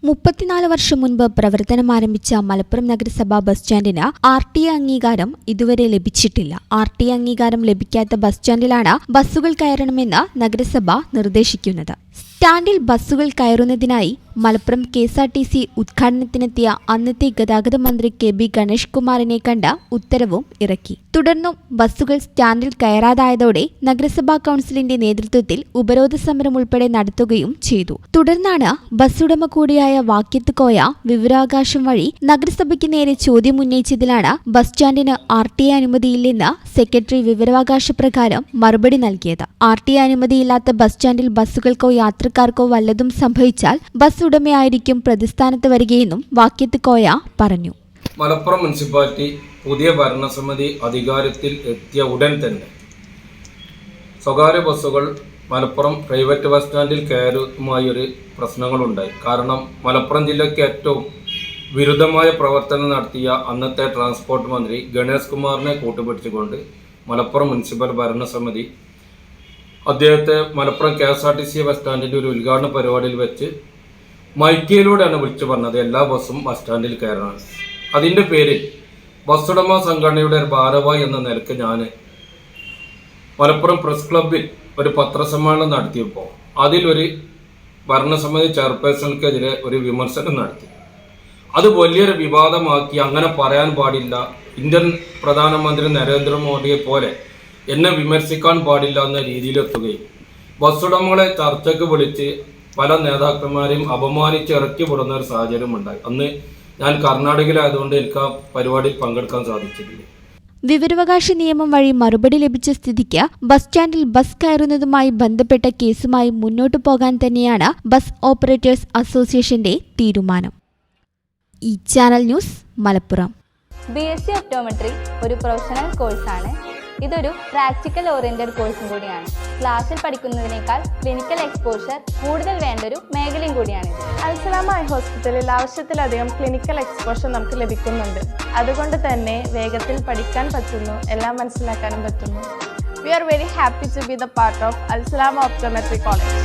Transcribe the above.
34 വർഷം മുൻപ് പ്രവർത്തനം ആരംഭിച്ച മലപ്പുറം നഗരസഭ ബസ് സ്റ്റാൻഡിന് RTA അംഗീകാരം ഇതുവരെ ലഭിച്ചിട്ടില്ല. RTA അംഗീകാരം ലഭിക്കാത്ത ബസ് സ്റ്റാൻഡിലാണ് ബസ്സുകൾ കയറണമെന്ന് നഗരസഭ നിർദ്ദേശിക്കുന്നത്. സ്റ്റാൻഡിൽ ബസ്സുകൾ കയറുന്നതിനായി മലപ്പുറം KSRTC ഉദ്ഘാടനത്തിനെത്തിയ അന്നത്തെ ഗതാഗത മന്ത്രി KB ഗണേഷ് കുമാറിനെ കണ്ട ഉത്തരവും ഇറക്കി. തുടർന്നും ബസ്സുകൾ സ്റ്റാൻഡിൽ കയറാതായതോടെ നഗരസഭാ കൌൺസിലിന്റെ നേതൃത്വത്തിൽ ഉപരോധ സമരം ഉൾപ്പെടെ നടത്തുകയും ചെയ്തു. തുടർന്നാണ് ബസ്സുടമ കൂടിയായ വാക്യത്ത് കോയ വിവരാവകാശം വഴി നഗരസഭയ്ക്ക് നേരെ ചോദ്യമുന്നയിച്ചതിലാണ് ബസ് സ്റ്റാൻഡിന് RTA അനുമതിയില്ലെന്ന് സെക്രട്ടറി വിവരാവകാശ പ്രകാരം മറുപടി നൽകിയത്. RTA അനുമതിയില്ലാത്ത ബസ് സ്റ്റാൻഡിൽ ബസ്സുകൾക്കോ യാത്രക്കാർക്കോ വല്ലതും സംഭവിച്ചാൽ ബസ് ഉടമയായിരിക്കും പ്രതിസ്ഥാനത്ത് വരികയെന്നും വാക്യത്ത് കോയ പറഞ്ഞു. മലപ്പുറം മുനിസിപ്പാലിറ്റി പുതിയ ഭരണസമിതി അധികാരത്തിൽ എത്തിയ ഉടൻ തന്നെ സ്വകാര്യ ബസ്സുകൾ മലപ്പുറം പ്രൈവറ്റ് ബസ് സ്റ്റാൻഡിൽ കയറുമായി ഒരു പ്രശ്നങ്ങളുണ്ടായി. കാരണം മലപ്പുറം ജില്ലയ്ക്ക് ഏറ്റവും വിരുദ്ധമായ പ്രവർത്തനം നടത്തിയ അന്നത്തെ ട്രാൻസ്പോർട്ട് മന്ത്രി ഗണേഷ് കുമാറിനെ കൂട്ടുപിടിച്ചുകൊണ്ട് മലപ്പുറം മുനിസിപ്പൽ ഭരണസമിതി അദ്ദേഹത്തെ മലപ്പുറം KSRTC ബസ് സ്റ്റാൻഡിൻ്റെ ഒരു ഉദ്ഘാടന പരിപാടിയിൽ വെച്ച് മൈക്കിലൂടെയാണ് വിളിച്ചു പറഞ്ഞത് എല്ലാ ബസ്സും ബസ് സ്റ്റാൻഡിൽ കയറണം. അതിൻ്റെ പേരിൽ ബസ്സുടമ സംഘടനയുടെ ഒരു ഭാരവാഹി എന്ന നിലയ്ക്ക് ഞാൻ മലപ്പുറം പ്രസ് ക്ലബ്ബിൽ ഒരു പത്രസമ്മേളനം നടത്തിയപ്പോൾ അതിലൊരു ഭരണസമിതി ചെയർപേഴ്സൺക്കെതിരെ ഒരു വിമർശനം നടത്തി. അത് വലിയൊരു വിവാദമാക്കി. അങ്ങനെ പറയാൻ പാടില്ല, ഇന്ത്യൻ പ്രധാനമന്ത്രി നരേന്ദ്രമോദിയെ പോലെ എന്നെ വിമർശിക്കാൻ പാടില്ല എന്ന രീതിയിലെത്തുകയും ബസ്സുടമകളെ ചർച്ചയ്ക്ക് വിളിച്ച് പല നേതാക്കന്മാരെയും അപമാനിച്ച് ഇറക്കി വിടുന്ന ഒരു സാഹചര്യം ഉണ്ടായി. അന്ന് ഞാൻ കർണാടകയിലായതുകൊണ്ട് എനിക്ക് ആ പരിപാടിയിൽ പങ്കെടുക്കാൻ സാധിച്ചിട്ടില്ല. വിവരാവകാശ നിയമം വഴി മറുപടി ലഭിച്ച സ്ഥിതിക്ക് ബസ് സ്റ്റാൻഡിൽ ബസ് കയറുന്നതുമായി ബന്ധപ്പെട്ട കേസുമായി മുന്നോട്ടു പോകാൻ തന്നെയാണ് ബസ് ഓപ്പറേറ്റേഴ്സ് അസോസിയേഷന്റെ തീരുമാനം. ഈ channel news Malappuram. BSc optometry ഒരു പ്രൊഫഷണൽ കോഴ്സാണ്. ഇതൊരു പ്രാക്ടിക്കൽ ഓറിയന്റഡ് കോഴ്സും കൂടിയാണ്. ക്ലാസ്സിൽ പഠിക്കുന്നതിനേക്കാൾ ക്ലിനിക്കൽ എക്സ്പോഷർ കൂടുതൽ വേണ്ടൊരു മേഖലയും കൂടിയാണ്. അൽസലാമ ഐ ഹോസ്പിറ്റലിൽ ആവശ്യത്തിലധികം ക്ലിനിക്കൽ എക്സ്പോഷർ നമുക്ക് ലഭിക്കുന്നുണ്ട്. അതുകൊണ്ട് തന്നെ വേഗത്തിൽ പഠിക്കാൻ പറ്റുന്നു, എല്ലാം മനസ്സിലാക്കാനും പറ്റുന്നു. We are very happy to be the part of Al Salama Optometry College.